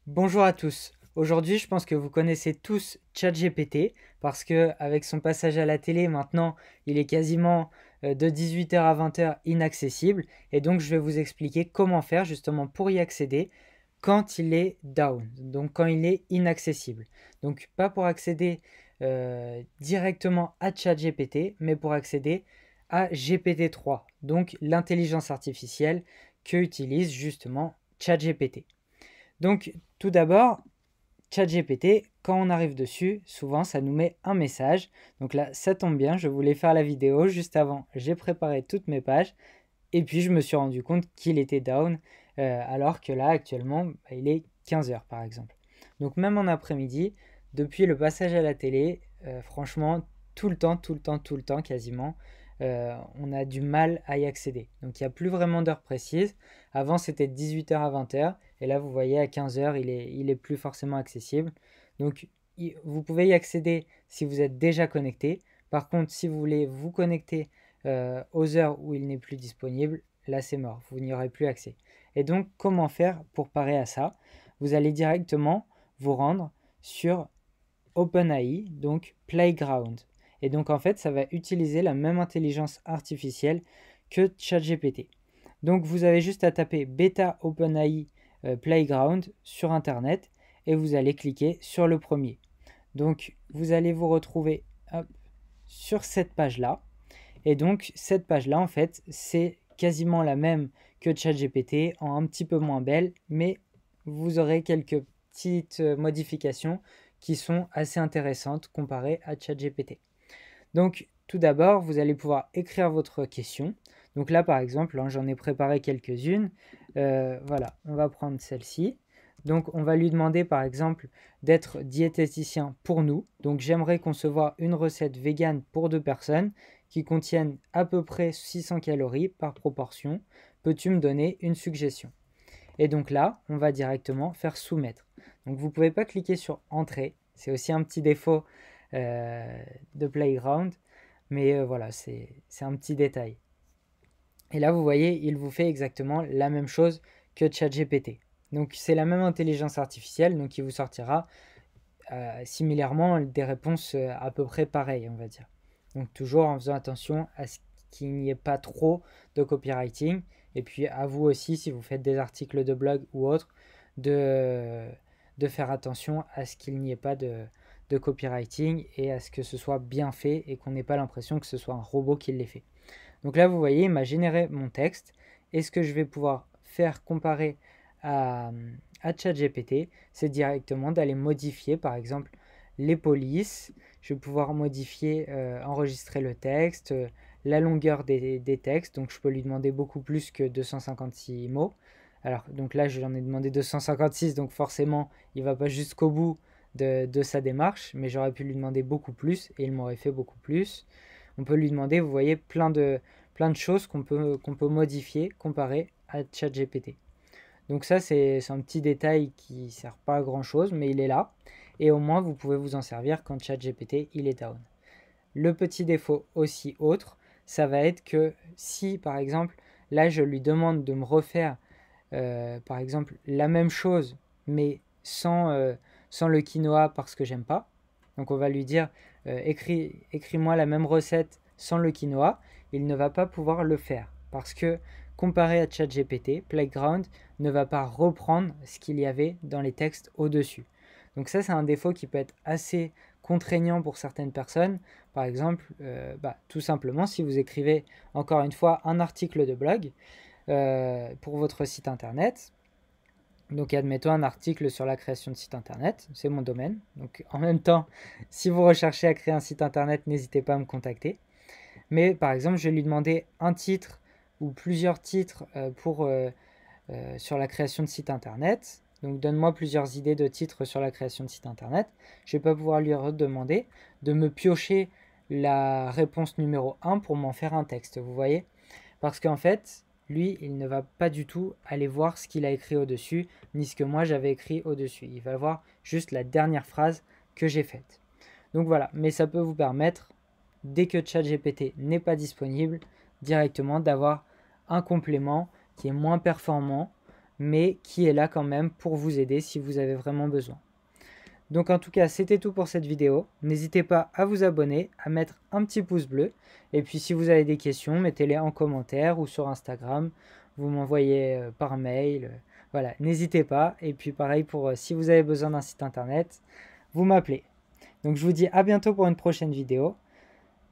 Bonjour à tous. Aujourd'hui, je pense que vous connaissez tous ChatGPT parce que avec son passage à la télé, maintenant, il est quasiment de 18h à 20h inaccessible. Et donc, je vais vous expliquer comment faire justement pour y accéder quand il est down, donc quand il est inaccessible. Donc, pas pour accéder directement à ChatGPT, mais pour accéder à GPT-3, donc l'intelligence artificielle que utilise justement ChatGPT. Donc, tout d'abord, ChatGPT, quand on arrive dessus, souvent ça nous met un message. Donc là, ça tombe bien, je voulais faire la vidéo juste avant. J'ai préparé toutes mes pages et puis je me suis rendu compte qu'il était down, alors que là, actuellement, il est 15 heures par exemple. Donc, même en après-midi, depuis le passage à la télé, franchement, tout le temps, tout le temps, tout le temps quasiment, on a du mal à y accéder. Donc, il n'y a plus vraiment d'heures précises. Avant, c'était de 18h à 20h. Et là, vous voyez, à 15h, il est plus forcément accessible. Donc, vous pouvez y accéder si vous êtes déjà connecté. Par contre, si vous voulez vous connecter aux heures où il n'est plus disponible, là, c'est mort. Vous n'y aurez plus accès. Et donc, comment faire pour parer à ça? Vous allez directement vous rendre sur OpenAI, donc Playground. Et donc, en fait, ça va utiliser la même intelligence artificielle que ChatGPT. Donc vous avez juste à taper Beta OpenAI Playground sur Internet et vous allez cliquer sur le premier. Donc vous allez vous retrouver hop, sur cette page-là. Et donc cette page-là, en fait, c'est quasiment la même que ChatGPT, en un petit peu moins belle, mais vous aurez quelques petites modifications qui sont assez intéressantes comparées à ChatGPT. Donc, tout d'abord, vous allez pouvoir écrire votre question. Donc là, par exemple, hein, j'en ai préparé quelques-unes. Voilà, on va prendre celle-ci. Donc, on va lui demander, par exemple, d'être diététicien pour nous. Donc, j'aimerais concevoir une recette végane pour 2 personnes qui contiennent à peu près 600 calories par proportion. Peux-tu me donner une suggestion? Et donc là, on va directement faire soumettre. Donc, vous ne pouvez pas cliquer sur entrée. C'est aussi un petit défaut de Playground. Mais voilà, c'est un petit détail. Et là, vous voyez, il vous fait exactement la même chose que ChatGPT. Donc, c'est la même intelligence artificielle, donc il vous sortira similairement des réponses à peu près pareilles, on va dire. Donc, toujours en faisant attention à ce qu'il n'y ait pas trop de copywriting. Et puis, à vous aussi, si vous faites des articles de blog ou autres, de, de faire attention à ce qu'il n'y ait pas de copywriting et à ce que ce soit bien fait et qu'on n'ait pas l'impression que ce soit un robot qui l'ait fait. Donc là, vous voyez, il m'a généré mon texte. Et ce que je vais pouvoir faire comparer à, à ChatGPT, c'est directement d'aller modifier, par exemple, les polices. Je vais pouvoir modifier, enregistrer le texte, la longueur des textes. Donc je peux lui demander beaucoup plus que 256 mots. Alors, donc là, je lui en ai demandé 256, donc forcément, il ne va pas jusqu'au bout de sa démarche, mais j'aurais pu lui demander beaucoup plus et il m'aurait fait beaucoup plus. On peut lui demander, vous voyez, plein de choses qu'on peut modifier comparé à ChatGPT. Donc ça, c'est un petit détail qui ne sert pas à grand chose, mais il est là. Et au moins, vous pouvez vous en servir quand ChatGPT il est down. Le petit défaut aussi autre, ça va être que si, par exemple, là, je lui demande de me refaire, par exemple, la même chose, mais sans le quinoa parce que j'aime pas. Donc on va lui dire, écris-moi la même recette sans le quinoa. Il ne va pas pouvoir le faire parce que comparé à ChatGPT, Playground ne va pas reprendre ce qu'il y avait dans les textes au-dessus. Donc ça, c'est un défaut qui peut être assez contraignant pour certaines personnes. Par exemple, tout simplement, si vous écrivez encore une fois un article de blog pour votre site internet, donc admettons un article sur la création de site internet, c'est mon domaine. Donc en même temps, si vous recherchez à créer un site internet, n'hésitez pas à me contacter. Mais par exemple, je vais lui demander un titre ou plusieurs titres sur la création de site internet. Donc donne-moi plusieurs idées de titres sur la création de site internet. Je ne vais pas pouvoir lui redemander de me piocher la réponse numéro 1 pour m'en faire un texte, vous voyez? Parce qu'en fait, lui, il ne va pas du tout aller voir ce qu'il a écrit au-dessus, ni ce que moi j'avais écrit au-dessus. Il va voir juste la dernière phrase que j'ai faite. Donc voilà, mais ça peut vous permettre, dès que ChatGPT n'est pas disponible, directement d'avoir un complément qui est moins performant mais qui est là quand même pour vous aider si vous avez vraiment besoin. Donc en tout cas, c'était tout pour cette vidéo. N'hésitez pas à vous abonner, à mettre un petit pouce bleu. Et puis si vous avez des questions, mettez-les en commentaire ou sur Instagram. Vous m'envoyez par mail. Voilà, n'hésitez pas. Et puis pareil pour si vous avez besoin d'un site internet, vous m'appelez. Donc je vous dis à bientôt pour une prochaine vidéo.